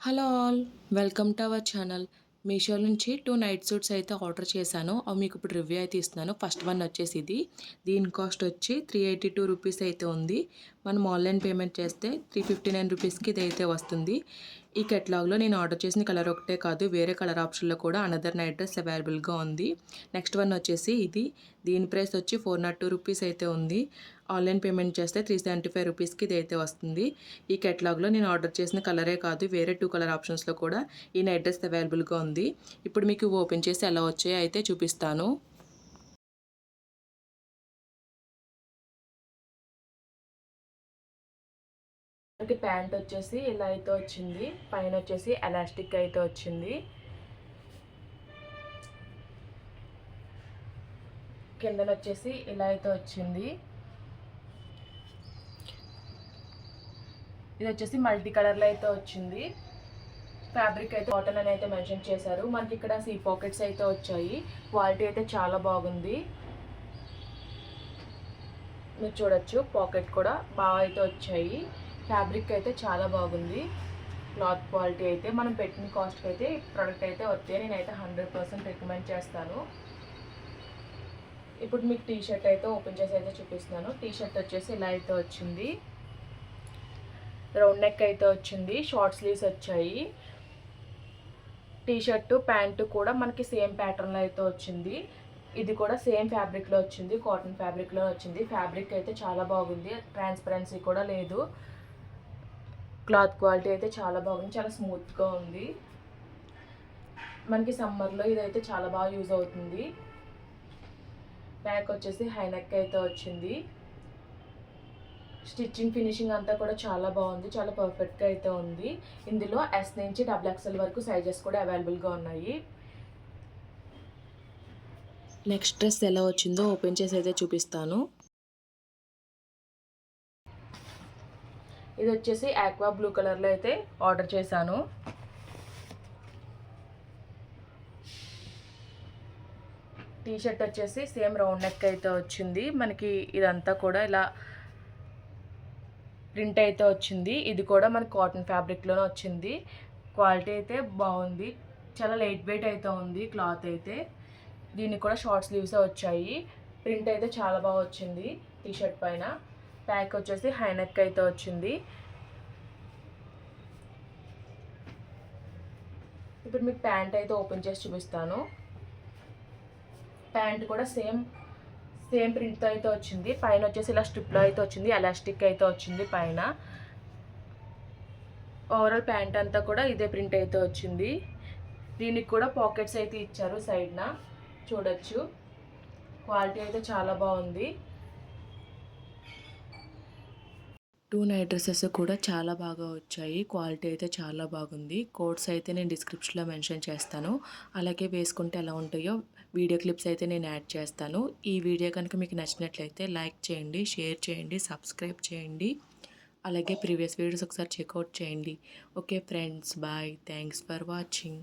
Hello all, welcome to our channel. Meesho నుంచి 2 night suits అయితే order చేశాను. అవి మీకు ఇప్పుడు రివ్యూ అయితే ఇస్తున్నాను. ఫస్ట్ వన్ వచ్చేసి ఇది. దీని కాస్ట్ వచ్చి 382 రూపీస్ అయితే ఉంది. మనం ఆన్లైన్ పేమెంట్ చేస్తే 359 రూపీస్కి ఇది అయితే వస్తుంది. ఈ కెటలాగ్లో నేను ఆర్డర్ చేసిన కలర్ ఒకటే కాదు, వేరే కలర్ ఆప్షన్లో కూడా అనదర్ నైట్ డ్రెస్ అవైలబుల్గా ఉంది. నెక్స్ట్ వన్ వచ్చేసి ఇది. దీని ప్రైస్ వచ్చి 402 రూపీస్ అయితే ఉంది. ఆన్లైన్ పేమెంట్ చేస్తే 375 రూపీస్కి ఇది అయితే వస్తుంది. ఈ కెటలాగ్లో నేను ఆర్డర్ చేసిన కలరే కాదు, వేరే 2 కలర్ ఆప్షన్స్లో కూడా ఈ నైట్ డ్రెస్ అవైలబుల్గా ఉంది. ఇప్పుడు మీకు ఓపెన్ చేసి ఎలా వచ్చాయో అయితే చూపిస్తాను. మనకి ప్యాంట్ వచ్చేసి ఇలా అయితే వచ్చింది. పైన వచ్చేసి ఎలాస్టిక్ అయితే వచ్చింది. కిందన వచ్చేసి ఇలా అయితే వచ్చింది. ఇది వచ్చేసి మల్టీ కలర్లో అయితే వచ్చింది. ఫ్యాబ్రిక్ అయితే కాటన్ అని అయితే మెన్షన్ చేశారు. మనకి ఇక్కడ సీ పాకెట్స్ అయితే వచ్చాయి. క్వాలిటీ అయితే చాలా బాగుంది. మీరు చూడొచ్చు, పాకెట్ కూడా బాగా అయితే వచ్చాయి. ఫ్యాబ్రిక్ అయితే చాలా బాగుంది. క్లాత్ క్వాలిటీ అయితే మనం పెట్టిన కాస్ట్కి అయితే ప్రోడక్ట్ అయితే వస్తే నేనైతే 100% రికమెండ్ చేస్తాను. ఇప్పుడు మీకు టీ షర్ట్ అయితే ఓపెన్ చేసి అయితే చూపిస్తున్నాను. టీ షర్ట్ వచ్చేసి ఇలా అయితే వచ్చింది. రౌండ్ నెక్ అయితే వచ్చింది. షార్ట్ స్లీవ్స్ వచ్చాయి. టీ షర్టు ప్యాంటు కూడా మనకి సేమ్ ప్యాటర్న్లో అయితే వచ్చింది. ఇది కూడా సేమ్ ఫ్యాబ్రిక్లో వచ్చింది, కాటన్ ఫ్యాబ్రిక్లో వచ్చింది. ఫ్యాబ్రిక్ అయితే చాలా బాగుంది. ట్రాన్స్పరెన్సీ కూడా లేదు. క్లాత్ క్వాలిటీ అయితే చాలా బాగుంది, చాలా స్మూత్గా ఉంది. మనకి సమ్మర్లో ఇదైతే చాలా బాగా యూజ్ అవుతుంది. బ్యాక్ వచ్చేసి హై నెక్ అయితే వచ్చింది. స్టిచ్చింగ్ ఫినిషింగ్ అంతా కూడా చాలా బాగుంది, చాలా పర్ఫెక్ట్గా అయితే ఉంది. ఇందులో ఎస్ నుంచి XXL వరకు సైజెస్ కూడా అవైలబుల్గా ఉన్నాయి. నెక్స్ట్ డ్రెస్ ఎలా వచ్చిందో ఓపెన్ చేసి అయితే చూపిస్తాను. ఇది వచ్చేసి ఆక్వా బ్లూ కలర్లో అయితే ఆర్డర్ చేశాను. టీ షర్ట్ వచ్చేసి సేమ్ రౌండ్ నెక్ అయితే వచ్చింది. మనకి ఇదంతా కూడా ఇలా ప్రింట్ అయితే వచ్చింది. ఇది కూడా మనకి కాటన్ ఫ్యాబ్రిక్లోనే వచ్చింది. క్వాలిటీ అయితే బాగుంది, చాలా లైట్ వెయిట్ అయితే ఉంది క్లాత్ అయితే. దీనికి కూడా షార్ట్ స్లీవ్స్ వచ్చాయి. ప్రింట్ అయితే చాలా బాగా వచ్చింది టీ షర్ట్ పైన. ప్యాక్ వచ్చేసి హై నెక్ అయితే వచ్చింది. ఇప్పుడు మీకు ప్యాంట్ అయితే ఓపెన్ చేసి చూపిస్తాను. ప్యాంట్ కూడా సేమ్ ప్రింట్తో అయితే వచ్చింది. పైన వచ్చేసి ఇలా స్ట్రిప్లో అయితే వచ్చింది, ఎలాస్టిక్ అయితే వచ్చింది పైన. ఓవరాల్ ప్యాంట్ అంతా కూడా ఇదే ప్రింట్ అయితే వచ్చింది. దీనికి కూడా పాకెట్స్ అయితే ఇచ్చారు సైడ్న, చూడొచ్చు. క్వాలిటీ అయితే చాలా బాగుంది. 2 నైట్ డ్రెస్సెస్ కూడా చాలా బాగా వచ్చాయి. క్వాలిటీ అయితే చాలా బాగుంది. కోడ్స్ అయితే నేను డిస్క్రిప్షన్లో మెన్షన్ చేస్తాను. అలాగే వేసుకుంటే ఎలా ఉంటాయో వీడియో క్లిప్స్ అయితే నేను యాడ్ చేస్తాను. ఈ వీడియో కనుక మీకు నచ్చినట్లయితే లైక్ చేయండి, షేర్ చేయండి, సబ్స్క్రైబ్ చేయండి. అలాగే ప్రీవియస్ వీడియోస్ ఒకసారి చెక్అవుట్ చేయండి. Okay friends, bye. Thanks for watching.